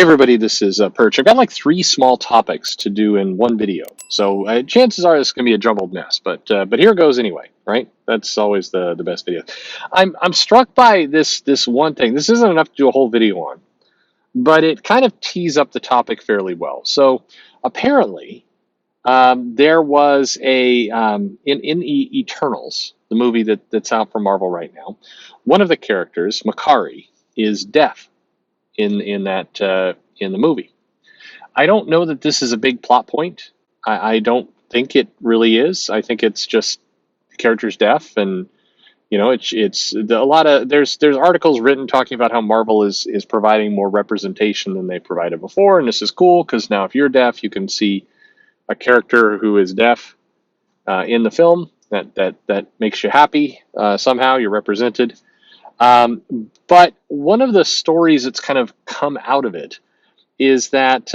everybody, this is Perch. I've got like three small topics to do in one video, so chances are this is going to be a jumbled mess. But here goes anyway. Right? That's always the best video. I'm struck by this one thing. This isn't enough to do a whole video on, but it kind of tees up the topic fairly well. So apparently, there was a Eternals, the movie that's out for Marvel right now. One of the characters, Makari, is deaf in the movie. I don't know that this is a big plot point. I don't think it really is. I think it's just the character's deaf, and it's a lot of there's articles written talking about how Marvel is providing more representation than they provided before, and this is cool because now if you're deaf, you can see a character who is deaf in the film. That makes you happy. Somehow you're represented. But one of the stories that's kind of come out of it is that,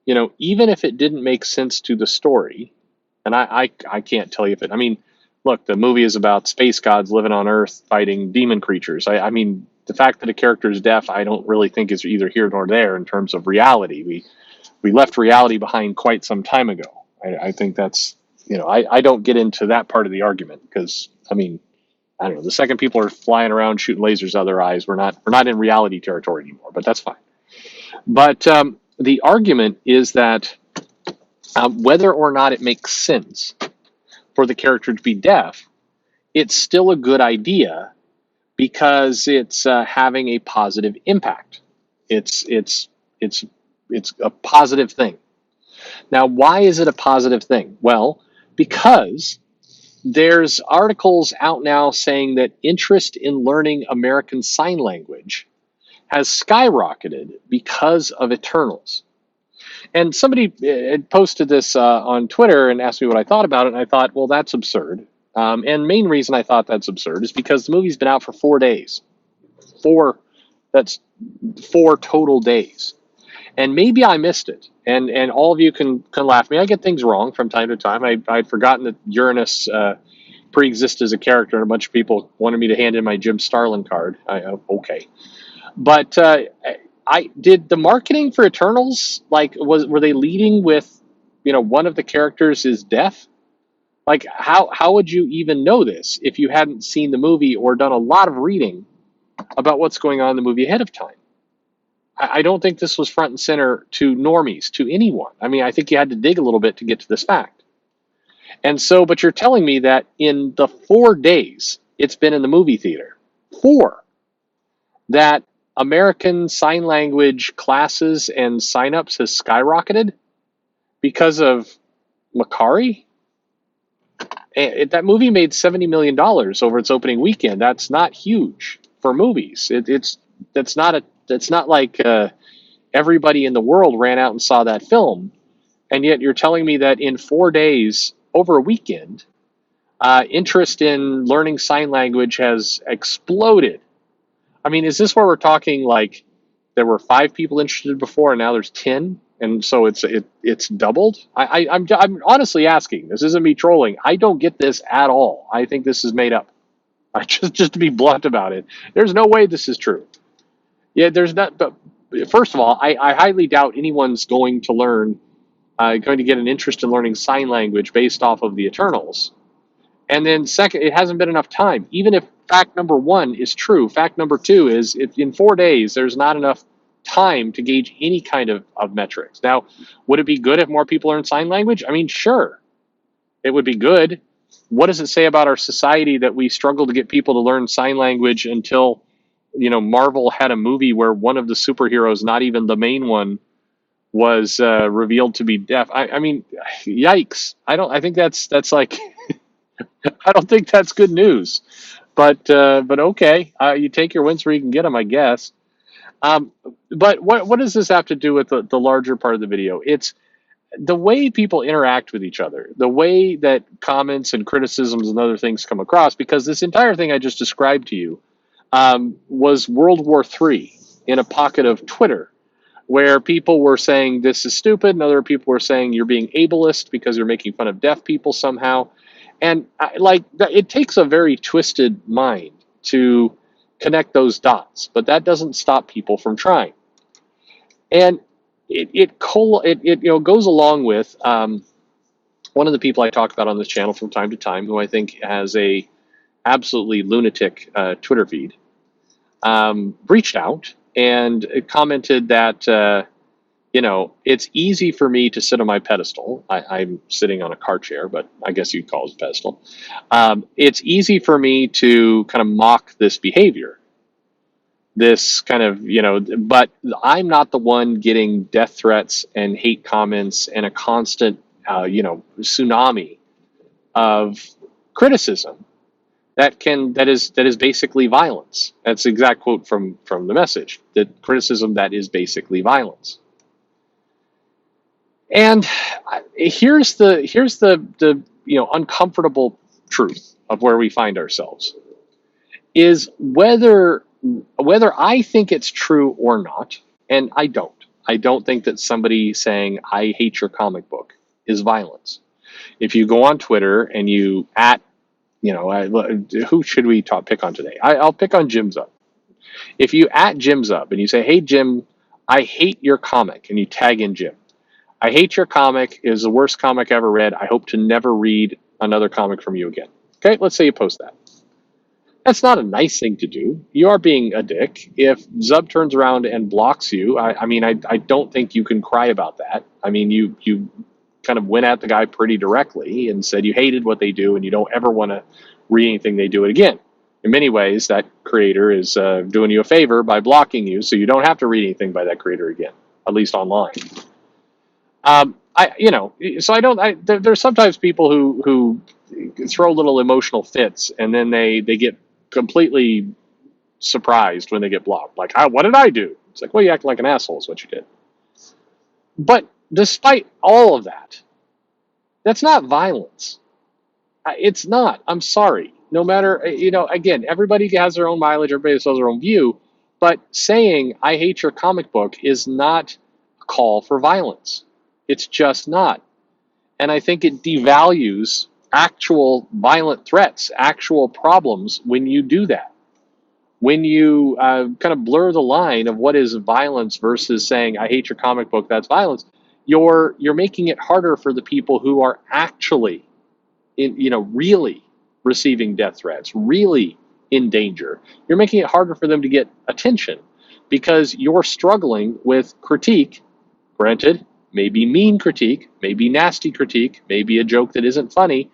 even if it didn't make sense to the story, and I can't tell you if it, I mean, look, the movie is about space gods living on Earth fighting demon creatures. I mean, the fact that a character is deaf, I don't really think is either here nor there in terms of reality. We left reality behind quite some time ago. I think that's, I don't get into that part of the argument because, I mean, I don't know. The second people are flying around shooting lasers out of their eyes, we're not in reality territory anymore. But that's fine. But the argument is that whether or not it makes sense for the character to be deaf, it's still a good idea because it's having a positive impact. It's a positive thing. Now, why is it a positive thing? Well, because there's articles out now saying that interest in learning American Sign Language has skyrocketed because of Eternals. And somebody had posted this on Twitter and asked me what I thought about it, and I thought, well, that's absurd. And main reason I thought that's absurd is because the movie's been out for 4 days. That's 4 total days. And maybe I missed it. And all of you can laugh at me. I get things wrong from time to time. I'd forgotten that Uranus pre-existed as a character, and a bunch of people wanted me to hand in my Jim Starlin card. Okay. But I did the marketing for Eternals, were they leading with, one of the characters is deaf? Like, how would you even know this if you hadn't seen the movie or done a lot of reading about what's going on in the movie ahead of time? I don't think this was front and center to normies, to anyone. I mean, I think you had to dig a little bit to get to this fact. And so, but you're telling me that in the 4 days it's been in the movie theater, 4, that American Sign Language classes and signups has skyrocketed because of Makari? That movie made $70 million over its opening weekend. That's not huge for movies. That's not like everybody in the world ran out and saw that film. And yet you're telling me that in 4 days, over a weekend, interest in learning sign language has exploded. I mean, is this where we're talking like there were 5 people interested before and now there's 10? And so it's doubled? I'm honestly asking. This isn't me trolling. I don't get this at all. I think this is made up. Just to be blunt about it. There's no way this is true. Yeah, there's not. But first of all, I highly doubt anyone's going to get an interest in learning sign language based off of the Eternals. And then second, it hasn't been enough time. Even if fact number 1 is true, fact number 2 is if in 4 days there's not enough time to gauge any kind of metrics. Now, would it be good if more people learn sign language? I mean, sure, it would be good. What does it say about our society that we struggle to get people to learn sign language until Marvel had a movie where one of the superheroes, not even the main one, was revealed to be deaf? I mean, yikes! I think that's like, I don't think that's good news. But okay, you take your wins where you can get them, I guess. But what does this have to do with the larger part of the video? It's the way people interact with each other, the way that comments and criticisms and other things come across. Because this entire thing I just described to you was World War III in a pocket of Twitter, where people were saying this is stupid, and other people were saying you're being ableist because you're making fun of deaf people somehow. And it takes a very twisted mind to connect those dots, but that doesn't stop people from trying. And it goes along with one of the people I talk about on this channel from time to time, who I think has a absolutely lunatic Twitter feed, reached out and commented that it's easy for me to sit on my pedestal. I'm sitting on a car chair, but I guess you'd call it a pedestal. It's easy for me to kind of mock this behavior, this kind of, but I'm not the one getting death threats and hate comments and a constant, tsunami of criticism that is basically violence. That's the exact quote from the message. That criticism that is basically violence. And here's the uncomfortable truth of where we find ourselves is whether I think it's true or not, and I don't. I don't think that somebody saying I hate your comic book is violence. If you go on Twitter and you who should we pick on today? I'll pick on Jim's Up. If you at Jim's Up and you say, "Hey Jim, I hate your comic," and you tag in Jim, "I hate your comic. It is the worst comic I ever read. I hope to never read another comic from you again." Okay, let's say you post that. That's not a nice thing to do. You are being a dick. If Zub turns around and blocks you, I don't think you can cry about that. I mean, you kind of went at the guy pretty directly and said you hated what they do and you don't ever want to read anything they do it again. In many ways, that creator is doing you a favor by blocking you, so you don't have to read anything by that creator again, at least online. So I don't. There's sometimes people who throw little emotional fits, and then they get completely surprised when they get blocked. Like, what did I do? It's like, well, you act like an asshole is what you did. But despite all of that, that's not violence. It's not. I'm sorry. No matter, again, everybody has their own mileage. Everybody has their own view. But saying I hate your comic book is not a call for violence. It's just not. And I think it devalues actual violent threats, actual problems when you do that. When you kind of blur the line of what is violence versus saying I hate your comic book, that's violence, you're making it harder for the people who are actually really receiving death threats, really in danger. You're making it harder for them to get attention because you're struggling with critique. Granted, maybe mean critique, maybe nasty critique, maybe a joke that isn't funny.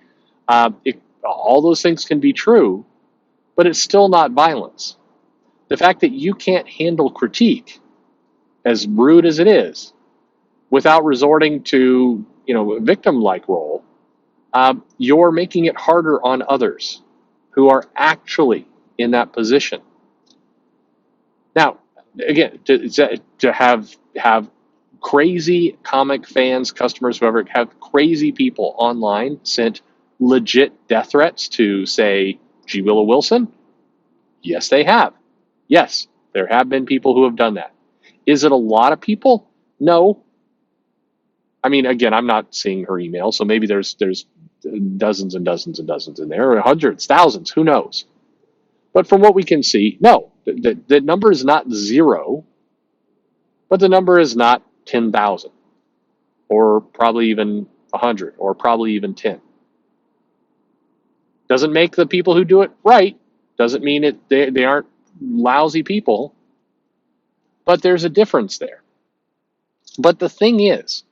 All those things can be true, but it's still not violence. The fact that you can't handle critique, as rude as it is, without resorting to a victim-like role, you're making it harder on others who are actually in that position. Now, again, to have crazy comic fans, customers, whoever, have crazy people online sent legit death threats to, say, G. Willow Wilson? Yes, they have. Yes, there have been people who have done that. Is it a lot of people? No. I mean, again, I'm not seeing her email, so maybe there's dozens and dozens and dozens in there, or hundreds, thousands, who knows? But from what we can see, no, the number is not zero, but the number is not 10,000, or probably even 100, or probably even 10. Doesn't make the people who do it right. Doesn't mean they aren't lousy people, but there's a difference there. But the thing is,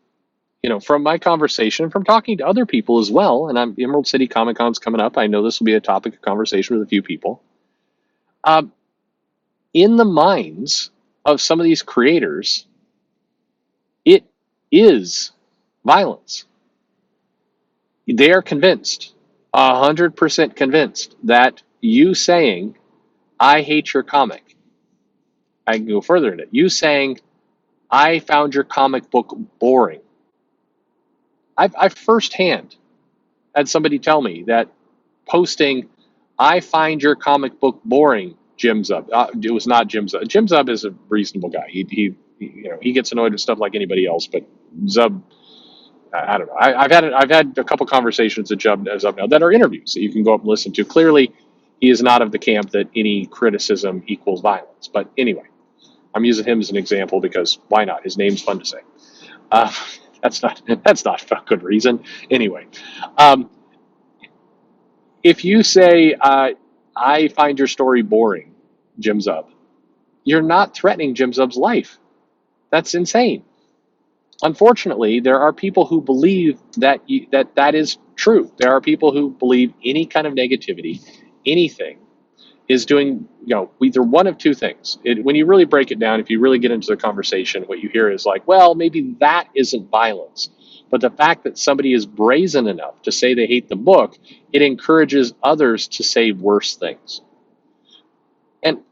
from my conversation, from talking to other people as well, and Emerald City Comic Con's coming up. I know this will be a topic of conversation with a few people. In the minds of some of these creators, it is violence. They are convinced, 100% convinced, that you saying, I hate your comic. I can go further in it. You saying, I found your comic book boring. I've firsthand had somebody tell me that posting, I find your comic book boring, Jim Zub. It was not Jim Zub. Jim Zub is a reasonable guy. He gets annoyed with stuff like anybody else, but Zub, I don't know. I've had a couple conversations with Zub now that are interviews that you can go up and listen to. Clearly, he is not of the camp that any criticism equals violence. But anyway, I'm using him as an example because why not? His name's fun to say. Uh, that's not a good reason. Anyway, um, if you say, I find your story boring, Jim Zub, you're not threatening Jim Zub's life. That's insane. Unfortunately, there are people who believe that is true. There are people who believe any kind of negativity, anything, is doing, either one of two things. When you really break it down, if you really get into the conversation, what you hear is like, well, maybe that isn't violence. But the fact that somebody is brazen enough to say they hate the book, it encourages others to say worse things. And,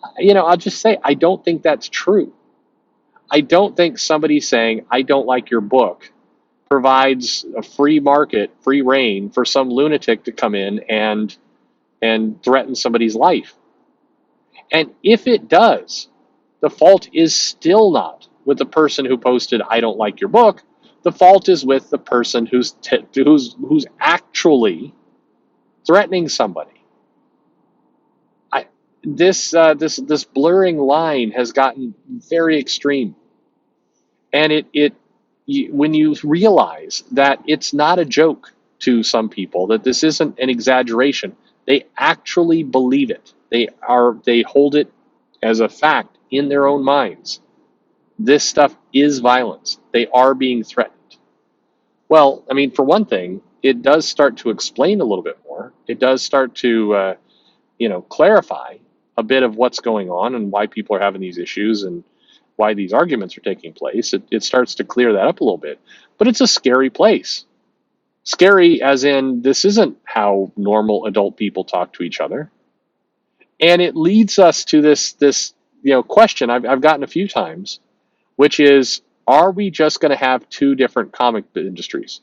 I'll just say, I don't think that's true. I don't think somebody saying, I don't like your book, provides a free market, free reign for some lunatic to come in and threaten somebody's life. And if it does, the fault is still not with the person who posted, I don't like your book. The fault is with the person who's actually threatening somebody. This blurring line has gotten very extreme, and when you realize that it's not a joke to some people, that this isn't an exaggeration, they actually believe it. They hold it as a fact in their own minds. This stuff is violence. They are being threatened. Well, I mean, for one thing, it does start to explain a little bit more. It does start to, clarify a bit of what's going on and why people are having these issues and why these arguments are taking place. It starts to clear that up a little bit. But it's a scary place. Scary as in, this isn't how normal adult people talk to each other. And it leads us to this question I've gotten a few times, which is, are we just going to have two different comic industries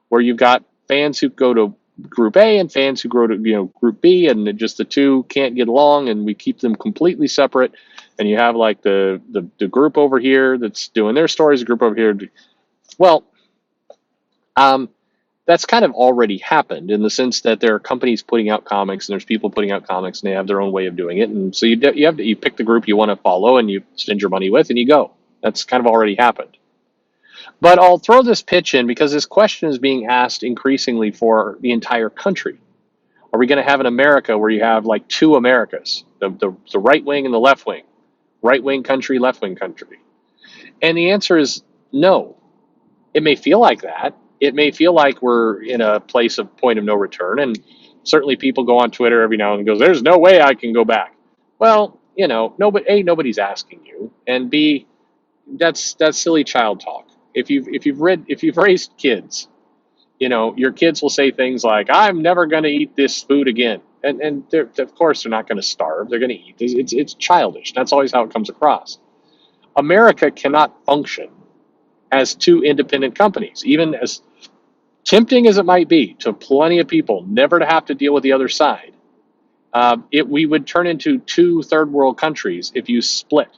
where you've got fans who go to group A and fans who go to group B, and just the two can't get along, and we keep them completely separate, and you have like the group over here that's doing their stories, the group over here. Well, that's kind of already happened in the sense that there are companies putting out comics and there's people putting out comics and they have their own way of doing it, and so you pick the group you want to follow and you spend your money with and you go. That's kind of already happened. But I'll throw this pitch in because this question is being asked increasingly for the entire country. Are we going to have an America where you have like two Americas, the right wing and the left wing, right wing country, left wing country? And the answer is no. It may feel like that. It may feel like we're in a place of point of no return. And certainly people go on Twitter every now and then and goes, there's no way I can go back. Well, nobody's asking you. And B, that's silly child talk. If you've raised kids, your kids will say things like, I'm never going to eat this food again. And of course they're not going to starve. They're going to eat. It's childish. That's always how it comes across. America cannot function as two independent companies, even as tempting as it might be to plenty of people never to have to deal with the other side. We would turn into two third world countries if you split.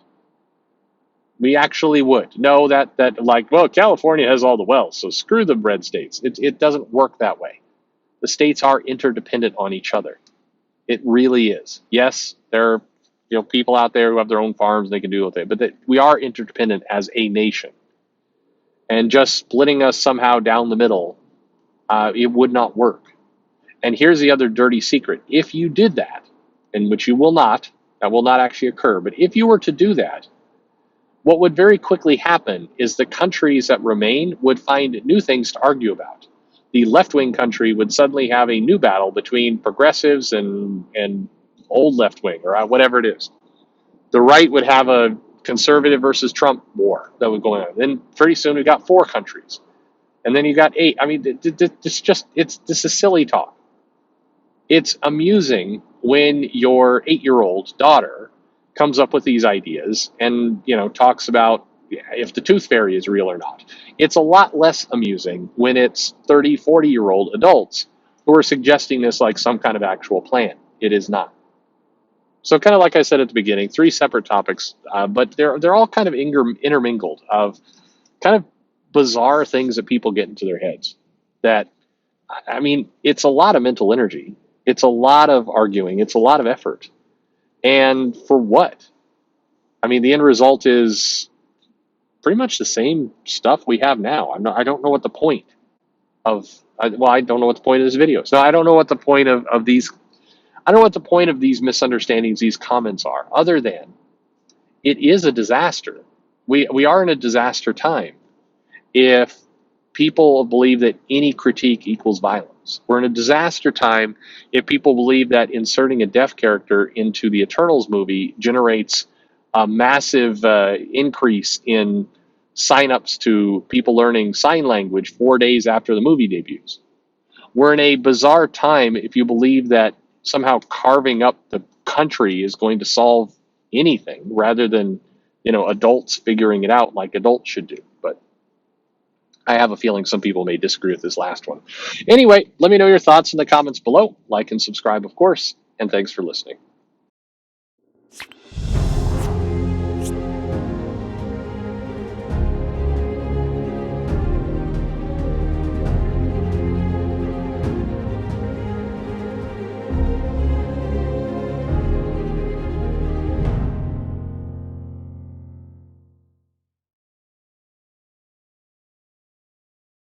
We actually would. No, that like, well, California has all the wealth, so screw the red states. It doesn't work that way. The states are interdependent on each other. It really is. Yes, there are people out there who have their own farms and they can do what but we are interdependent as a nation. And just splitting us somehow down the middle, it would not work. And here's the other dirty secret. If you did that, and which you will not, that will not actually occur, but if you were to do that, what would very quickly happen is the countries that remain would find new things to argue about. The left-wing country would suddenly have a new battle between progressives and old left-wing, or whatever it is. The right would have a conservative versus Trump war that was going on. Then pretty soon we got 4 countries. And then you got 8. I mean, this is silly talk. It's amusing when your 8-year-old daughter comes up with these ideas and talks about if the tooth fairy is real or not. It's a lot less amusing when it's 30, 40-year-old adults who are suggesting this like some kind of actual plan. It is not. So kind of like I said at the beginning, 3 separate topics, but they're all kind of intermingled of kind of bizarre things that people get into their heads. That, I mean, it's a lot of mental energy. It's a lot of arguing. It's a lot of effort. And for what? I mean, the end result is pretty much the same stuff we have now. I don't know what the point of, I don't know what the point of this video. So I don't know what the point of these, I don't know what the point of these misunderstandings, these comments are, other than it is a disaster. We are in a disaster time if people believe that any critique equals violence. We're in a disaster time if people believe that inserting a deaf character into the Eternals movie generates a massive increase in signups to people learning sign language 4 days after the movie debuts. We're in a bizarre time if you believe that somehow carving up the country is going to solve anything rather than, adults figuring it out like adults should do. But I have a feeling some people may disagree with this last one. Anyway, let me know your thoughts in the comments below. Like and subscribe, of course, and thanks for listening.